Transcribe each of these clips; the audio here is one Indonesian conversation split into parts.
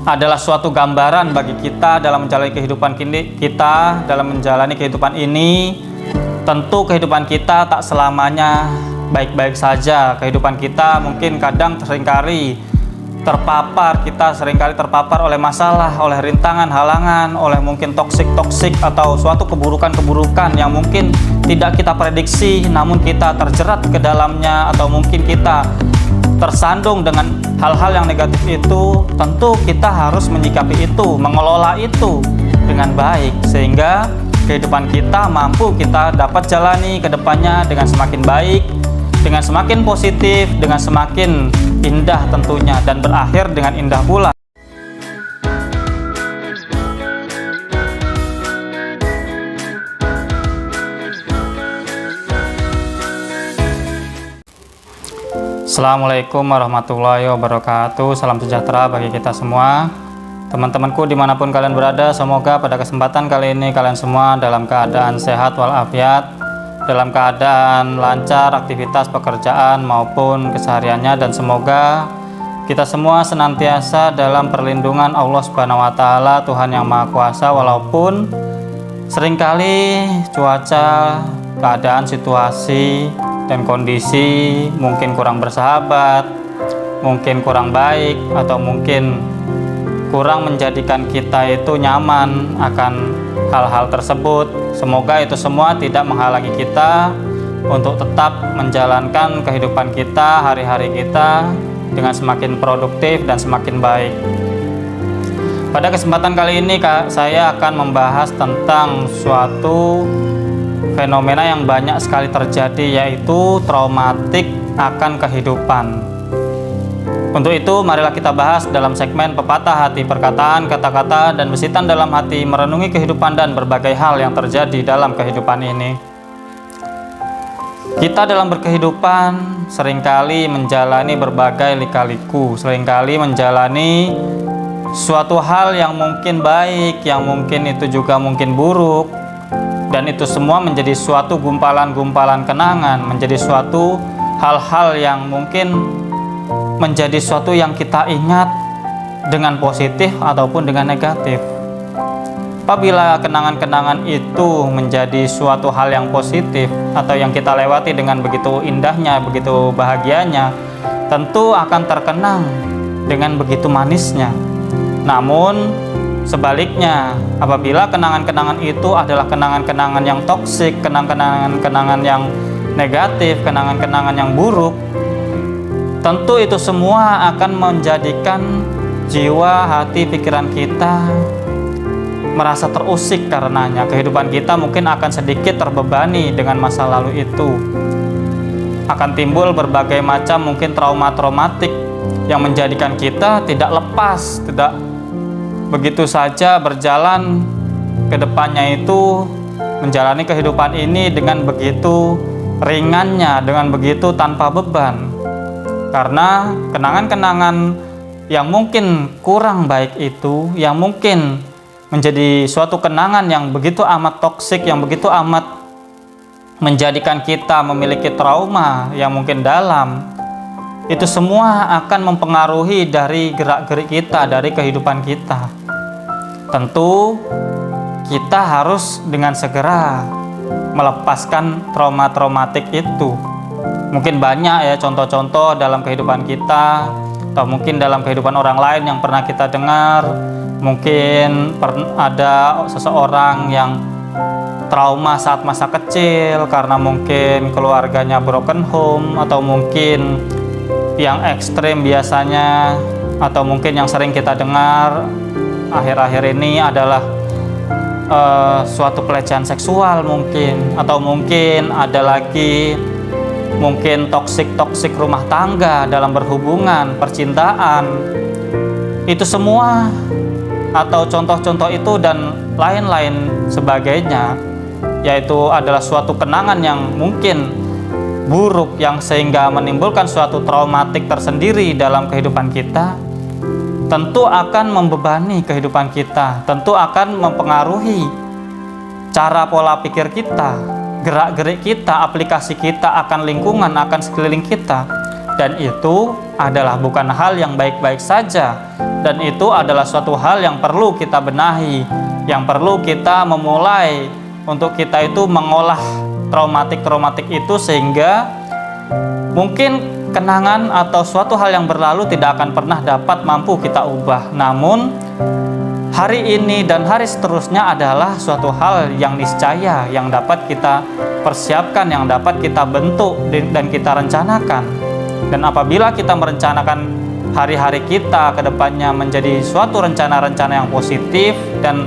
adalah suatu gambaran bagi kita dalam menjalani kehidupan kita, dalam menjalani kehidupan ini. Tentu kehidupan kita tak selamanya baik-baik saja. Kehidupan kita mungkin kadang seringkali terpapar oleh masalah, oleh rintangan, halangan, oleh mungkin toksik atau suatu keburukan yang mungkin tidak kita prediksi, namun kita terjerat ke dalamnya, atau mungkin kita tersandung dengan hal-hal yang negatif itu. Tentu kita harus menyikapi itu, mengelola itu dengan baik, sehingga kehidupan kita mampu kita dapat jalani ke depannya dengan semakin baik, dengan semakin positif, dengan semakin indah tentunya, dan berakhir dengan indah pula. Assalamualaikum warahmatullahi wabarakatuh. Salam sejahtera bagi kita semua. Teman-temanku dimanapun kalian berada, semoga pada kesempatan kali ini kalian semua dalam keadaan sehat walafiat, dalam keadaan lancar aktivitas pekerjaan maupun kesehariannya, dan semoga kita semua senantiasa dalam perlindungan Allah Subhanahu wa Ta'ala, Tuhan yang Maha Kuasa. Walaupun seringkali cuaca, keadaan, situasi dan kondisi mungkin kurang bersahabat, mungkin kurang baik, atau mungkin kurang menjadikan kita itu nyaman akan hal-hal tersebut. Semoga itu semua tidak menghalangi kita untuk tetap menjalankan kehidupan kita, hari-hari kita dengan semakin produktif dan semakin baik. Pada kesempatan kali ini saya akan membahas tentang suatu fenomena yang banyak sekali terjadi, yaitu traumatik akan kehidupan. Untuk itu, marilah kita bahas dalam segmen pepatah hati, perkataan, kata-kata, dan bisitan dalam hati, merenungi kehidupan dan berbagai hal yang terjadi dalam kehidupan ini. Kita dalam berkehidupan seringkali menjalani berbagai lika-liku, seringkali menjalani suatu hal yang mungkin baik, yang mungkin itu juga mungkin buruk, dan itu semua menjadi suatu gumpalan-gumpalan kenangan, menjadi suatu hal-hal yang mungkin menjadi suatu yang kita ingat dengan positif ataupun dengan negatif. Apabila kenangan-kenangan itu menjadi suatu hal yang positif atau yang kita lewati dengan begitu indahnya, begitu bahagianya, tentu akan terkenang dengan begitu manisnya. Namun sebaliknya, apabila kenangan-kenangan itu adalah kenangan-kenangan yang toksik, kenangan-kenangan yang negatif, kenangan-kenangan yang buruk, tentu itu semua akan menjadikan jiwa, hati, pikiran kita merasa terusik karenanya. Kehidupan kita mungkin akan sedikit terbebani dengan masa lalu itu. Akan timbul berbagai macam mungkin trauma-traumatik yang menjadikan kita tidak lepas, tidak begitu saja berjalan ke depannya itu, menjalani kehidupan ini dengan begitu ringannya, dengan begitu tanpa beban. Karena kenangan-kenangan yang mungkin kurang baik itu, yang mungkin menjadi suatu kenangan yang begitu amat toksik, yang begitu amat menjadikan kita memiliki trauma yang mungkin dalam, itu semua akan mempengaruhi dari gerak-gerik kita, dari kehidupan kita. Tentu kita harus dengan segera melepaskan trauma-traumatik itu. Mungkin banyak ya contoh-contoh dalam kehidupan kita, atau mungkin dalam kehidupan orang lain yang pernah kita dengar. Mungkin ada seseorang yang trauma saat masa kecil karena mungkin keluarganya broken home, atau mungkin yang ekstrim biasanya, atau mungkin yang sering kita dengar akhir-akhir ini adalah suatu pelecehan seksual mungkin, atau mungkin ada lagi mungkin toksik rumah tangga dalam berhubungan, percintaan. Itu semua atau contoh-contoh itu dan lain-lain sebagainya, yaitu adalah suatu kenangan yang mungkin buruk, yang sehingga menimbulkan suatu traumatik tersendiri dalam kehidupan kita. Tentu akan membebani kehidupan kita, tentu akan mempengaruhi cara pola pikir kita, gerak-gerik kita, aplikasi kita akan lingkungan, akan sekeliling kita. Dan itu adalah bukan hal yang baik-baik saja dan itu adalah suatu hal yang perlu kita benahi, yang perlu kita memulai untuk kita itu mengolah traumatik itu, sehingga mungkin kenangan atau suatu hal yang berlalu tidak akan pernah dapat mampu kita ubah. Namun hari ini dan hari seterusnya adalah suatu hal yang niscaya, yang dapat kita persiapkan, yang dapat kita bentuk dan kita rencanakan. Dan apabila kita merencanakan hari-hari kita ke depannya menjadi suatu rencana-rencana yang positif dan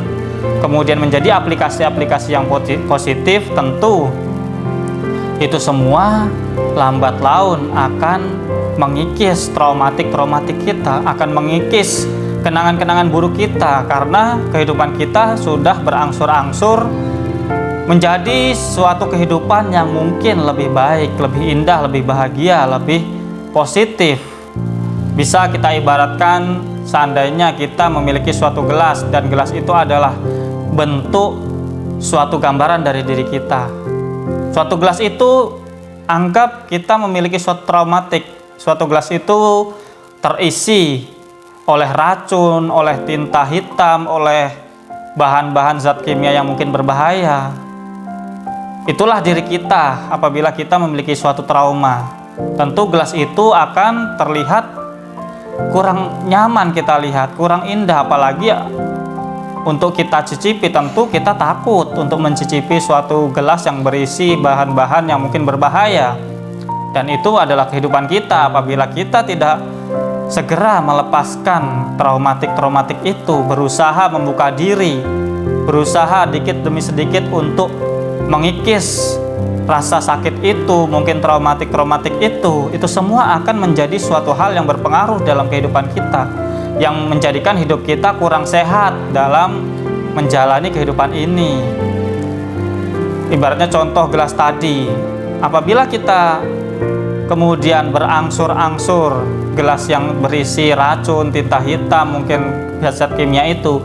kemudian menjadi aplikasi-aplikasi yang positif, tentu itu semua lambat laun akan mengikis traumatik kita, akan mengikis kenangan-kenangan buruk kita, karena kehidupan kita sudah berangsur-angsur menjadi suatu kehidupan yang mungkin lebih baik, lebih indah, lebih bahagia, lebih positif. Bisa kita ibaratkan seandainya kita memiliki suatu gelas, dan gelas itu adalah bentuk suatu gambaran dari diri kita. Suatu gelas itu, anggap kita memiliki suatu traumatik. Suatu gelas itu terisi oleh racun, oleh tinta hitam, oleh bahan-bahan zat kimia yang mungkin berbahaya. Itulah diri kita apabila kita memiliki suatu trauma. Tentu gelas itu akan terlihat kurang nyaman kita lihat, kurang indah, apalagi untuk kita cicipi. Tentu kita takut untuk mencicipi suatu gelas yang berisi bahan-bahan yang mungkin berbahaya. Dan itu adalah kehidupan kita apabila kita tidak segera melepaskan traumatik itu, berusaha membuka diri, berusaha sedikit demi sedikit untuk mengikis rasa sakit itu, mungkin traumatik itu semua akan menjadi suatu hal yang berpengaruh dalam kehidupan kita, yang menjadikan hidup kita kurang sehat dalam menjalani kehidupan ini. Ibaratnya contoh gelas tadi, apabila kita kemudian berangsur-angsur gelas yang berisi racun, tinta hitam, mungkin zat kimia itu,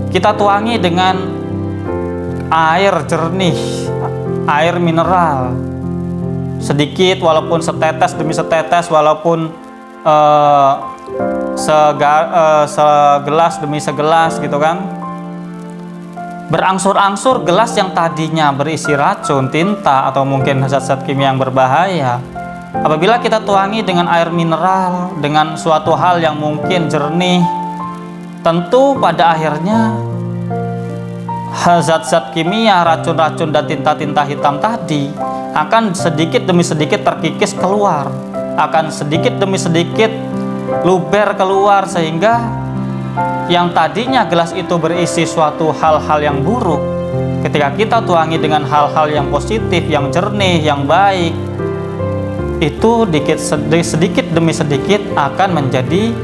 kita tuangi dengan air jernih, air mineral, sedikit walaupun setetes demi setetes, walaupun segelas demi segelas gitu kan. Berangsur-angsur gelas yang tadinya berisi racun, tinta, atau mungkin zat-zat kimia yang berbahaya, apabila kita tuangi dengan air mineral, dengan suatu hal yang mungkin jernih, tentu pada akhirnya zat-zat kimia, racun-racun, dan tinta-tinta hitam tadi akan sedikit demi sedikit terkikis keluar, akan sedikit demi sedikit luber keluar, sehingga yang tadinya gelas itu berisi suatu hal-hal yang buruk, ketika kita tuangi dengan hal-hal yang positif, yang jernih, yang baik, itu sedikit demi sedikit akan menjadi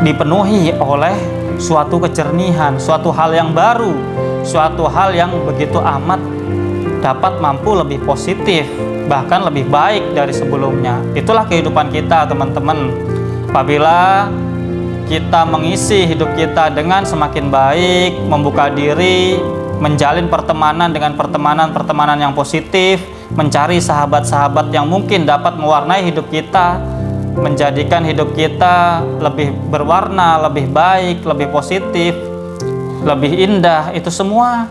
dipenuhi oleh suatu kejernihan, suatu hal yang baru, suatu hal yang begitu amat dapat mampu lebih positif, bahkan lebih baik dari sebelumnya. Itulah kehidupan kita, teman-teman. Apabila kita mengisi hidup kita dengan semakin baik, membuka diri, menjalin pertemanan dengan pertemanan yang positif, mencari sahabat-sahabat yang mungkin dapat mewarnai hidup kita, menjadikan hidup kita lebih berwarna, lebih baik, lebih positif, lebih indah. Itu semua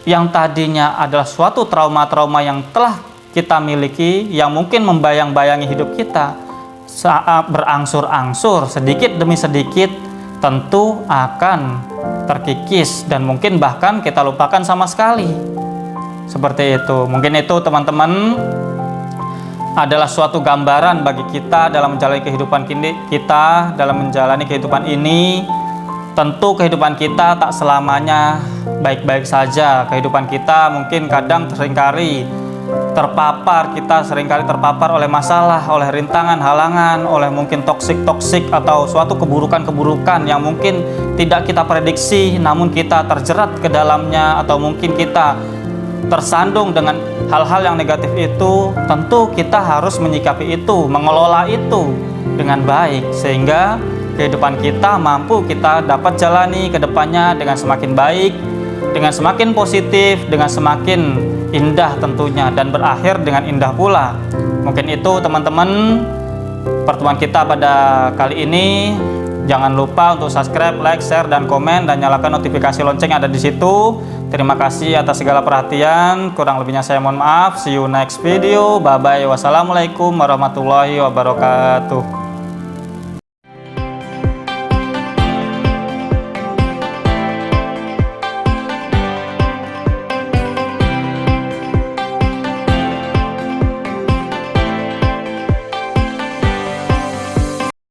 yang tadinya adalah suatu trauma-trauma yang telah kita miliki, yang mungkin membayang-bayangi hidup kita, saat berangsur-angsur sedikit demi sedikit tentu akan terkikis, dan mungkin bahkan kita lupakan sama sekali. Seperti itu. Mungkin itu, teman-teman, adalah suatu gambaran bagi kita dalam menjalani kehidupan kita, dalam menjalani kehidupan ini. Tentu kehidupan kita tak selamanya baik-baik saja. Kehidupan kita mungkin kadang seringkali terpapar oleh masalah, oleh rintangan, halangan, oleh mungkin toksik atau suatu keburukan yang mungkin tidak kita prediksi, namun kita terjerat ke dalamnya, atau mungkin kita tersandung dengan hal-hal yang negatif itu. Tentu kita harus menyikapi itu, mengelola itu dengan baik, sehingga kehidupan kita mampu kita dapat jalani ke depannya dengan semakin baik, dengan semakin positif, dengan semakin indah tentunya, dan berakhir dengan indah pula. Mungkin itu, teman-teman, pertemuan kita pada kali ini. Jangan lupa untuk subscribe, like, share, dan komen, dan nyalakan notifikasi lonceng ada di situ. Terima kasih atas segala perhatian. Kurang lebihnya saya mohon maaf. See you next video. Bye bye. Wassalamualaikum warahmatullahi wabarakatuh.